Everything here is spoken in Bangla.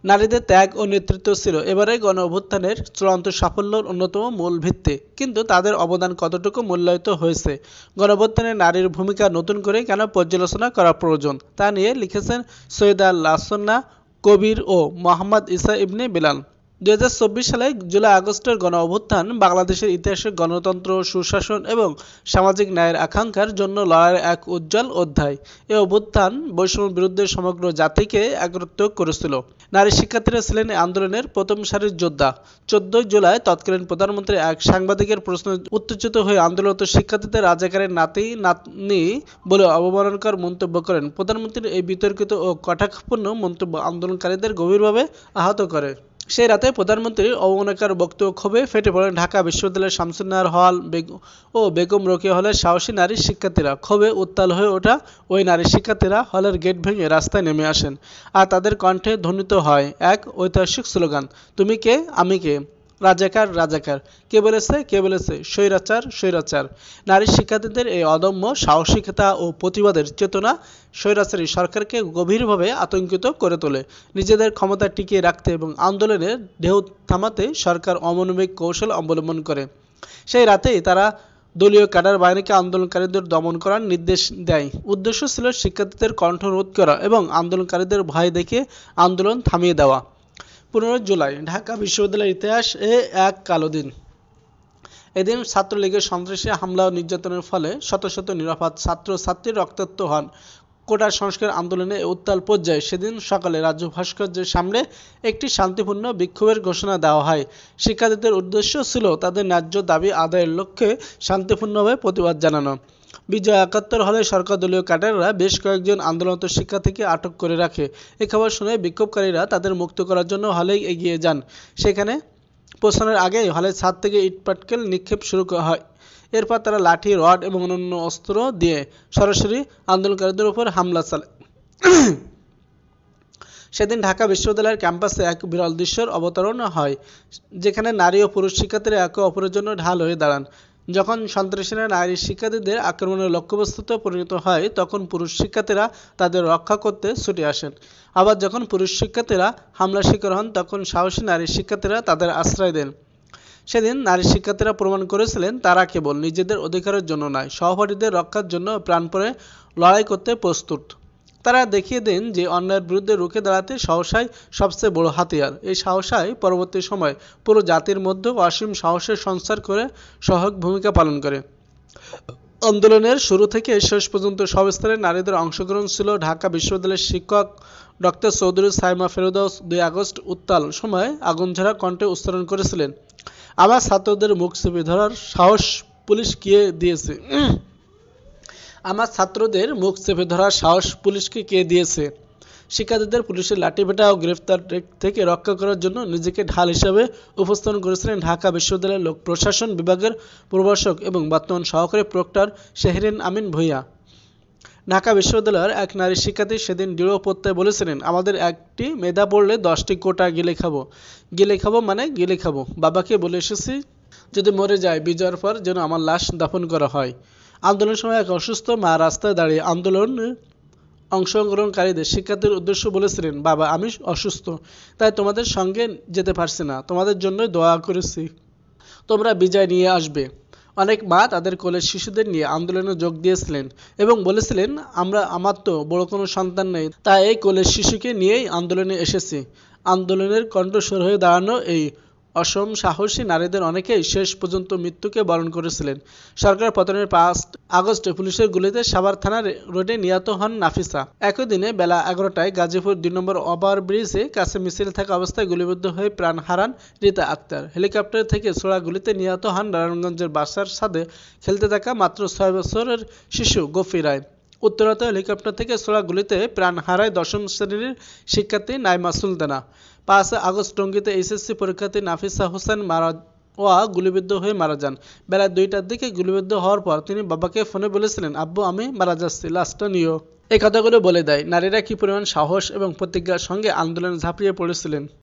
নারীদের ত্যাগ ও নেতৃত্ব ছিল এবারের গণঅভ্যুত্থানের চূড়ান্ত সাফল্যের অন্যতম মূল ভিত্তি, কিন্তু তাদের অবদান কতটুকু মূল্যায়িত হয়েছে, গণঅভ্যুত্থানে নারীর ভূমিকা নতুন করে কেন পর্যালোচনা করা প্রয়োজন, তা নিয়ে লিখেছেন সৈয়দা লাসনা কবির ও মোহাম্মদ ইসা ইবনে বিলাল। 2024 সালে জুলাই-আগস্টের গণঅভ্যুত্থান বাংলাদেশের ইতিহাসে গণতন্ত্র, সুশাসন এবং সামাজিক ন্যায়ের আকাঙ্ক্ষার জন্য লড়াইয়ের এক উজ্জ্বল অধ্যায়। এই অভ্যুত্থান বৈষম্যের বিরুদ্ধে সমগ্র জাতিকে একত্রিত করেছিল। নারী শিক্ষার্থীরা ছিলেন এই আন্দোলনের প্রথম সারির যোদ্ধা। 14 জুলাই তৎকালীন প্রধানমন্ত্রী এক সাংবাদিকের প্রশ্নে উত্তেজিত হয়ে আন্দোলনরত শিক্ষার্থীদের রাজাকারের নাতি-নাতনি বলে অবমাননাকর মন্তব্য করেন। প্রধানমন্ত্রীর এই বিতর্কিত ও কটাক্ষপূর্ণ মন্তব্য আন্দোলনকারীদের গভীরভাবে আহত করে। সেই রাতে প্রধানমন্ত্রীর অবমাননাকর বক্তব্য ক্ষোভে ফেটে পড়েন ঢাকা বিশ্ববিদ্যালয়ের শামসুন্নাহার হল ও বেগম রোকেয়া হলের সাহসী নারী শিক্ষার্থীরা। ক্ষোভে উত্তাল হয়ে ওঠা ওই নারী শিক্ষার্থীরা হলের গেট ভেঙে রাস্তায় নেমে আসেন, আর তাদের কণ্ঠে ধ্বনিত হয় এক ঐতিহাসিক স্লোগান, তুমি কে, আমি কে, রাজাকার রাজাকার, কে বলেছে কে বলেছে, স্বৈরাচার স্বৈরাচার। নারী শিক্ষার্থীদের এই অদম্য সাহসিকতা ও প্রতিবাদের চেতনা স্বৈরাচারী সরকারকে গভীরভাবে আতঙ্কিত করে তোলে। নিজেদের ক্ষমতা টিকিয়ে রাখতে এবং আন্দোলনের ঢেউ থামাতে সরকার অমানবিক কৌশল অবলম্বন করে। সেই রাতেই তারা দলীয় ক্যাডার বাহিনীকে আন্দোলনকারীদের দমন করার নির্দেশ দেয়। উদ্দেশ্য ছিল শিক্ষার্থীদের কণ্ঠ রোধ করা এবং আন্দোলনকারীদের ভয় দেখিয়ে আন্দোলন থামিয়ে দেওয়া। 15 জুলাই ঢাকা বিশ্ববিদ্যালয়ের ইতিহাসে এক কালো দিন। এদিন ছাত্রলীগের সন্ত্রাসী হামলা ও নির্যাতনের ফলে শত শত নিরাপরাধ ছাত্র-ছাত্রী রক্তাক্ত হন। কোটা সংস্কার আন্দোলনে উত্তাল পর্যায়ে সেদিন সকালে রাজ্য ভাস্কর্যের সামনে একটি শান্তিপূর্ণ বিক্ষোভের ঘোষণা দেওয়া হয়। শিক্ষার্থীদের উদ্দেশ্য ছিল তাদের ন্যায্য দাবি আদায়ের লক্ষ্যে শান্তিপূর্ণভাবে প্রতিবাদ জানানো। বিজয় 71 হলে সরকার দলীয় ক্যাডাররা বেশ কয়েকজন আন্দোলনরত শিক্ষার্থীকে আটক করে রাখে। এ খবর শুনে বিক্ষোভকারীরা তাদের মুক্ত করার জন্য হলে এগিয়ে যান। সেখানে পৌঁছানোর আগেই হলের ছাদ থেকে ইটপাটকেল নিক্ষেপ শুরু হয়। এরপর তারা লাঠি, রড এবং অন্যান্য অস্ত্র দিয়ে সরাসরি আন্দোলনকারীদের উপর হামলা চালায়। সেদিন ঢাকা বিশ্ববিদ্যালয়ের ক্যাম্পাসে এক বিরল দৃশ্যের অবতরণ হয়, যেখানে নারী ও পুরুষ শিক্ষার্থীরা একে অপরের জন্য ঢাল হয়ে দাঁড়ান। যখন সন্ত্রাসীরা নারী শিক্ষার্থীদের আক্রমণের লক্ষ্যবস্তুতে পরিণত হয়, তখন পুরুষ শিক্ষার্থীরা তাদের রক্ষা করতে ছুটে আসেন। আবার যখন পুরুষ শিক্ষার্থীরা হামলার শিকার হন, তখন সাহসী নারী শিক্ষার্থীরা তাদের আশ্রয় দেন। সেদিন নারী শিক্ষার্থীরা প্রমাণ করেছিলেন তারা কেবল নিজেদের অধিকারের জন্য নয়, সহপাঠীদের রক্ষার জন্য প্রাণপণে লড়াই করতে প্রস্তুত। তারা দেখিয়ে দেন যে অন্যায়ের বিরুদ্ধে রুখে দাঁড়াতে সাহসই সবচেয়ে বড় হাতিয়ার। এই সাহসই পরবর্তী সময়ে পুরো জাতির মধ্যে অসীম সাহসের সঞ্চার করে সহায়ক ভূমিকা পালন করে। আন্দোলনের শুরু থেকে শেষ পর্যন্ত সব স্তরে নারীদের অংশগ্রহণ ছিল। ঢাকা বিশ্ববিদ্যালয়ের শিক্ষক ডক্টর চৌধুরী সাইমা ফেরদৌস 2 আগস্ট উত্তাল সময়ে আগুনঝরা কণ্ঠে উচ্চারণ করেছিলেন, আমার ছাত্রদের মুখ চেপে ধরার সাহস পুলিশ কে দিয়েছে? আমার ছাত্রদের মুখ চেপে ধরার সাহস পুলিশকে কে দিয়েছে? শিক্ষার্থীদের পুলিশের লাঠিপেটা ও গ্রেফতার থেকে রক্ষা করার জন্য নিজেকে ঢাল হিসেবে উপস্থাপন করেছিলেন ঢাকা বিশ্ববিদ্যালয়ের লোক প্রশাসন বিভাগের প্রভাষক এবং বর্তমান সহকারী প্রক্টর শেহরিন আমিন ভূঁইয়া। ঢাকা বিশ্ববিদ্যালয়ের এক নারী শিক্ষার্থী সেদিন দৃঢ় প্রত্যয়ে বলেছিলেন, আমাদের একটি মেধা পড়লে 10টি কোটা গিলে খাবো। গিলে খাবো মানে গিলে খাবো। বাবাকে বলে এসেছি, যদি মরে যায় বিজয়ের পর যেন আমার লাশ দাফন করা হয়। আন্দোলনের সময় এক অসুস্থ মা রাস্তায় দাঁড়িয়ে আন্দোলনে অংশগ্রহণকারীদের শিক্ষার্থীর উদ্দেশ্য বলেছিলেন, বাবা আমি অসুস্থ, তাই তোমাদের সঙ্গে যেতে পারছি না, তোমাদের জন্য দোয়া করেছি, তোমরা বিজয় নিয়ে আসবে। অনেক মা তাদের কোলের শিশুদের নিয়ে আন্দোলনে যোগ দিয়েছিলেন এবং বলেছিলেন, আমার তো বড় কোনো সন্তান নেই, তাই এই কোলের শিশুকে নিয়েই আন্দোলনে এসেছি। আন্দোলনের কণ্ঠস্বর হয়ে দাঁড়ানো এই অসম সাহসী নারীদের অনেকেই শেষ পর্যন্ত মৃত্যুকে বরণ করেছিলেন। সরকার পতনের 5 আগস্ট পুলিশের গুলিতে সাভার থানা রোডে নিহত হন নাফিসা। একই দিনে বেলা 11টায় গাজীপুর 2 নম্বর ওভারব্রিজের কাছে মিছিল থাকা অবস্থায় গুলিবিদ্ধ হয়ে প্রাণ হারান রীতা আক্তার। হেলিকপ্টার থেকে ছোড়া গুলিতে নিহত হন নারায়ণগঞ্জের বাসার ছাদে খেলতে থাকা মাত্র 6 বছরের শিশু গফি রায়। উত্তরাতে হেলিকপ্টার থেকে ছোড়া গুলিতে প্রাণ হারায় 10ম শ্রেণীর শিক্ষার্থী নাইমা সুলতানা। 5 আগস্ট টঙ্গীতে এইচএসসি পরীক্ষার্থী নাফিসা হোসেন গুলিবিদ্ধ হয়ে মারা যান। বেলা 2টার দিকে গুলিবিদ্ধ হওয়ার পর তিনি বাবাকে ফোনে বলেছিলেন, আব্বু আমি মারা যাচ্ছি, লাশটা নিও। এই কথাগুলো বলে দেয় নারীরা কি পরিমাণ সাহস এবং প্রতিজ্ঞার সঙ্গে আন্দোলনে ঝাঁপিয়ে পড়েছিলেন।